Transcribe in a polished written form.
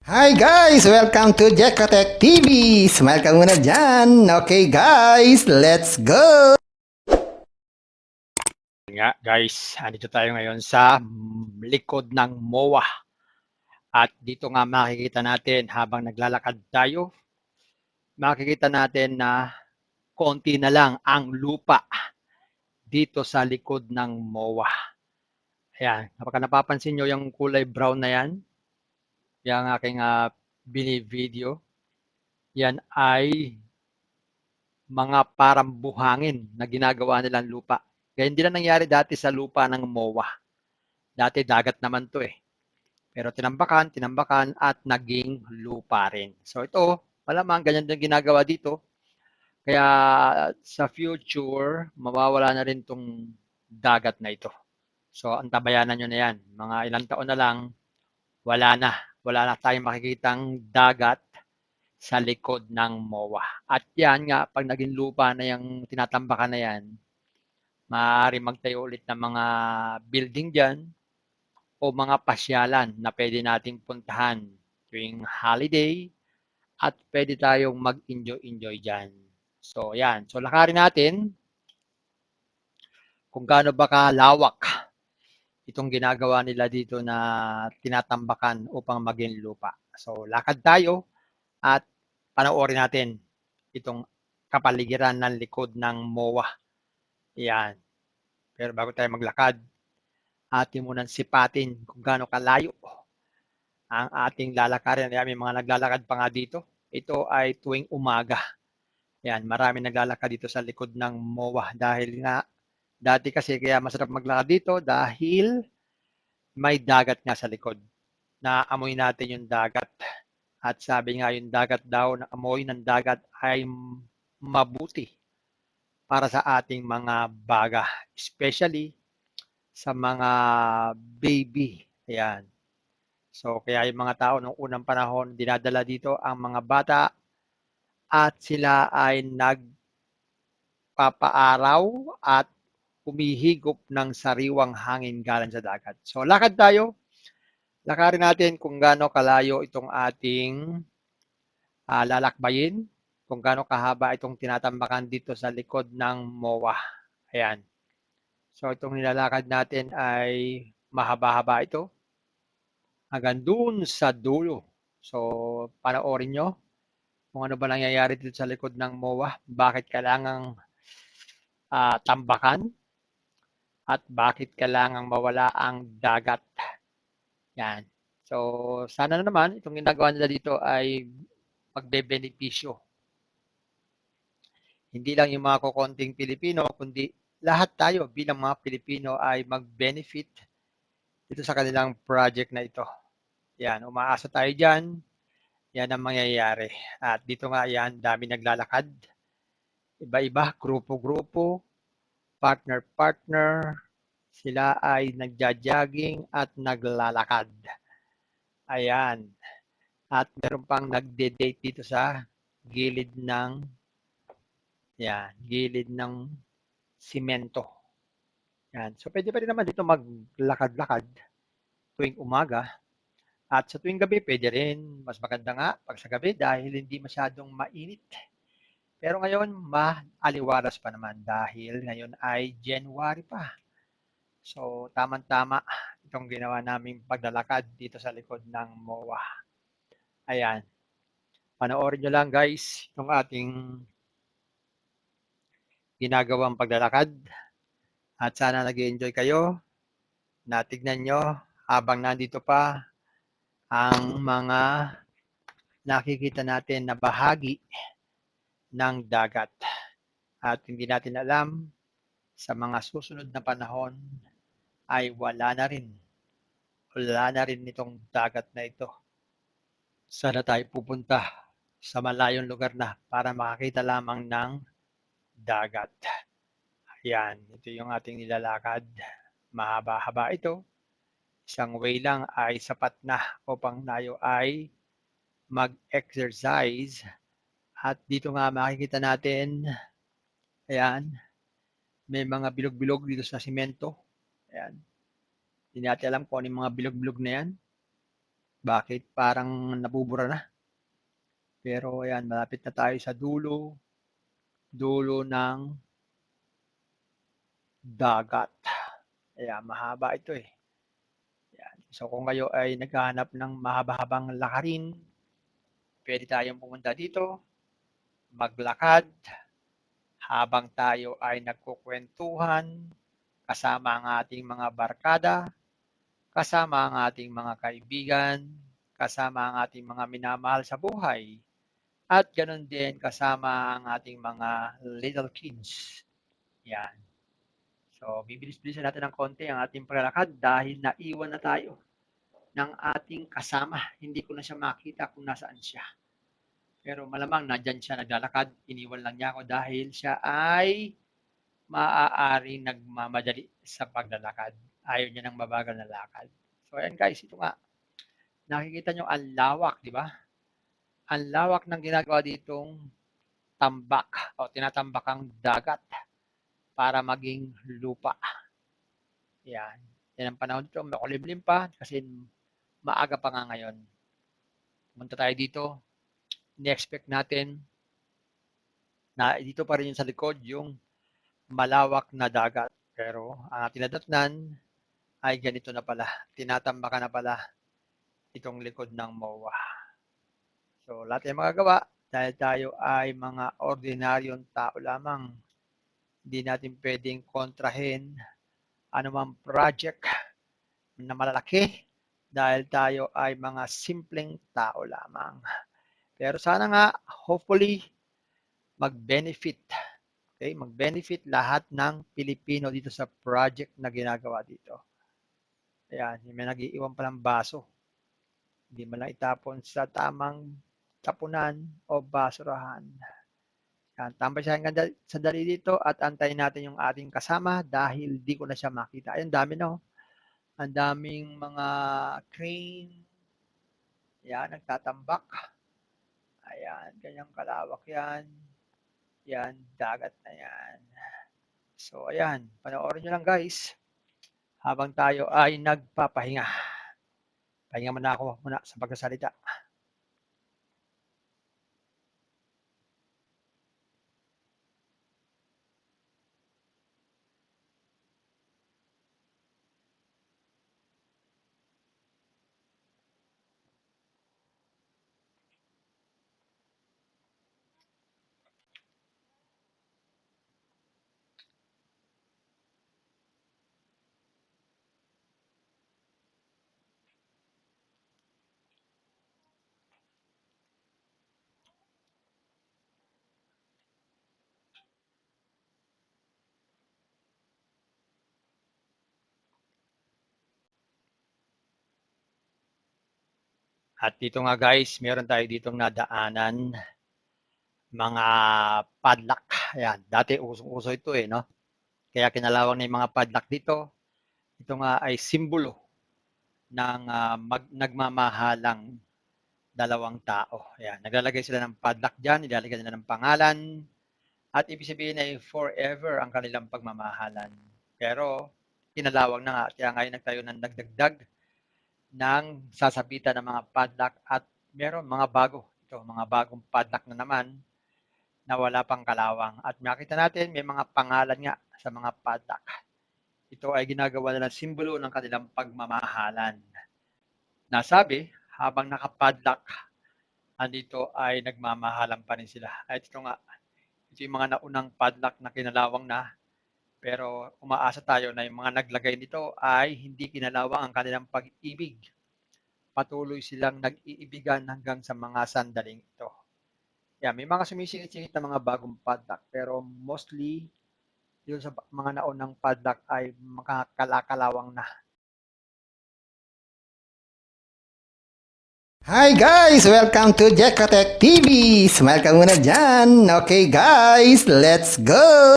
Hi guys! Welcome to Jekotech TV! Smile ka muna dyan! Okay guys, let's go! Nga guys, andito tayo ngayon sa likod ng MOA. At dito nga makikita natin habang naglalakad tayo, makikita natin na konti na lang ang lupa dito sa likod ng MOA. Ayan, kapag napapansin nyo yung kulay brown na yan, yung aking bini-video, yan ay mga parang buhangin na ginagawa nilang lupa. Kaya hindi na nangyari dati sa lupa ng MOA. Dati dagat naman to eh. Pero tinambakan at naging lupa rin. So ito, malamang ganyan din ginagawa dito. Kaya sa future, mawawala na rin tong dagat na ito. So antabayanan nyo na yan. Mga ilang taon na lang, wala na. Wala na tayong makikitang dagat sa likod ng MOA. At yan nga, pag naging lupa na yung tinatambakan na yan, maaari magtayo ulit ng mga building dyan, o mga pasyalan na pwede nating puntahan tuwing holiday at pwede tayong mag-enjoy-enjoy dyan. So, yan. So, lakarin natin kung gaano ba kalawak itong ginagawa nila dito na tinatambakan upang maging lupa. So, lakad tayo at panoorin natin itong kapaligiran ng likod ng MOA. Yan. Pero bago tayo maglakad, atin munang sipatin kung gaano kalayo ang ating lalakarin. May mga naglalakad pa nga dito. Ito ay tuwing umaga. Yan, marami naglalakad dito sa likod ng MOA dahil nga dati kasi kaya masarap maglakad dito dahil may dagat nga sa likod. Naamoy natin yung dagat. At sabi nga yung dagat daw, na amoy ng dagat ay mabuti para sa ating mga baga. Especially sa mga baby. Ayan. So, kaya yung mga tao noong unang panahon, dinadala dito ang mga bata at sila ay nagpapaaraw at humihigop ng sariwang hangin galing sa dagat. So, lakad tayo. Lakarin natin kung gaano kalayo itong ating lalakbayin, kung gaano kahaba itong tinatambakan dito sa likod ng MOA. Ayan. So, itong nilalakad natin ay mahaba-haba ito hanggang dun sa dulo. So, panoorin nyo kung ano ba nangyayari dito sa likod ng MOA, bakit kailangang tambakan, at bakit kailangang mawala ang dagat. Yan. So, sana na naman itong ginagawa nila dito ay magbe-benepisyo. Hindi lang yung mga kukonting Pilipino, kundi lahat tayo bilang mga Pilipino ay mag-benefit dito sa kanilang project na ito. Yan, umaasa tayo dyan. Yan ang mangyayari. At dito nga yan, dami naglalakad. Iba-iba, grupo-grupo, partner-partner, sila ay nagja-jogging at naglalakad. Ayan. At meron pang nagde-date dito sa gilid ng gilid ng simento. Yan. So pwede pa rin naman dito maglakad-lakad tuwing umaga. At sa tuwing gabi pwede rin. Mas maganda nga pag sa gabi dahil hindi masyadong mainit. Pero ngayon, maaliwalas pa naman dahil ngayon ay January pa. So, tamang-tama itong ginawa naming paglalakad dito sa likod ng MOA. Ayan. Panoorin nyo lang guys itong ating ginagawang paglalakad. At sana nag-enjoy kayo. Natignan nyo habang nandito pa ang mga nakikita natin na bahagi ng dagat. At hindi natin alam sa mga susunod na panahon ay wala na rin. Wala na rin itong dagat na ito. Sana tayo pupunta sa malayong lugar na para makakita lamang ng dagat. Ayan, ito yung ating nilalakad. Mahaba-haba ito. Isang way lang ay sapat na upang tayo ay mag-exercise. At dito nga makikita natin, ayan, may mga bilog-bilog dito sa simento. Ayan. Hindi natin alam kung ano yung mga bilog-bilog na yan. Bakit parang nabubura na? Pero ayan, malapit na tayo sa dulo ng dagat. Ayan, mahaba ito eh. Ayan. So kung kayo ay naghahanap ng mahaba-habang lakarin, pwede tayong pumunta dito, maglakad, habang tayo ay nagkukwentuhan, kasama ang ating mga barkada, kasama ang ating mga kaibigan, kasama ang ating mga minamahal sa buhay, at ganoon din kasama ang ating mga little kids. Yan. So, bibilis-bilisan natin ng konti ang ating paglalakad dahil naiwan na tayo ng ating kasama. Hindi ko na siya makita kung nasaan siya. Pero malamang nandyan siya naglalakad. Iniwan lang niya ako dahil siya ay maaaring nagmamadali sa paglalakad. Ayaw niya ng mabagal na lakad. So, ayan guys, ito nga. Nakikita nyo ang lawak, di ba? Ang lawak ng ginagawa ditong tambak o tinatambakang dagat para maging lupa. Yan. Yan ang panahon dito. Makulimlim pa kasi maaga pa nga ngayon. Pumunta tayo dito. Ni-expect natin na dito pa rin yung sa likod yung malawak na dagat. Pero ang ating nadatnan ay ganito na pala. Tinatambakan na pala itong likod ng MOA. So lahat ay magagawa dahil tayo ay mga ordinaryong tao lamang. Hindi natin pwedeng kontrahin anumang project na malalaki dahil tayo ay mga simpleng tao lamang. Pero sana nga, hopefully, mag-benefit. Okay? Mag-benefit lahat ng Pilipino dito sa project na ginagawa dito. Ayan, may nag-iiwan palang baso. Hindi man lang itapon sa tamang tapunan o basurahan. Yan, tambay siya hanggang sandali dito at antayin natin yung ating kasama dahil di ko na siya makita. Ayun, dami na. Ang daming mga crane. Yan, nagtatambak. Ayan, ganyang kalawak yan. Yan, dagat na yan. So, ayan, panoorin nyo lang guys habang tayo ay nagpapahinga. Pahinga muna ako sa pagsasalita. At dito nga guys, meron tayo ditong nadaanan mga padlock. Ayan, dati usong-uso ito eh, no? Kaya kinalawang na yung mga padlock dito. Ito nga ay simbolo ng nagmamahalang dalawang tao. Ayan, naglalagay sila ng padlock dyan, nilalagay nila ng pangalan, at ibig sabihin ay forever ang kanilang pagmamahalan. Pero, kinalawang na nga, kaya ngayon nagtayo ng nagdagdag ng sasabitan ng mga padlock at meron mga bago. Ito, mga bagong padlock na naman na wala pang kalawang. At makita natin, may mga pangalan nga sa mga padlock. Ito ay ginagawa nila simbolo ng kanilang pagmamahalan. Nasabi, habang nakapadlock, andito ay nagmamahalan pa rin sila. At ito nga, ito yung mga naunang padlock na kinalawang na, pero umaasa tayo na yung mga naglagay nito ay hindi kinalawang ang kanilang pag-ibig. Patuloy silang nag-iibigan hanggang sa mga sandaling ito. May mga sumisingit-singit na mga bagong padlock, pero mostly, yun sa mga naunang padlock ay makakalakalawang na. Hi guys! Welcome to Jekatech TV! Smile ka muna dyan! Okay guys, let's go!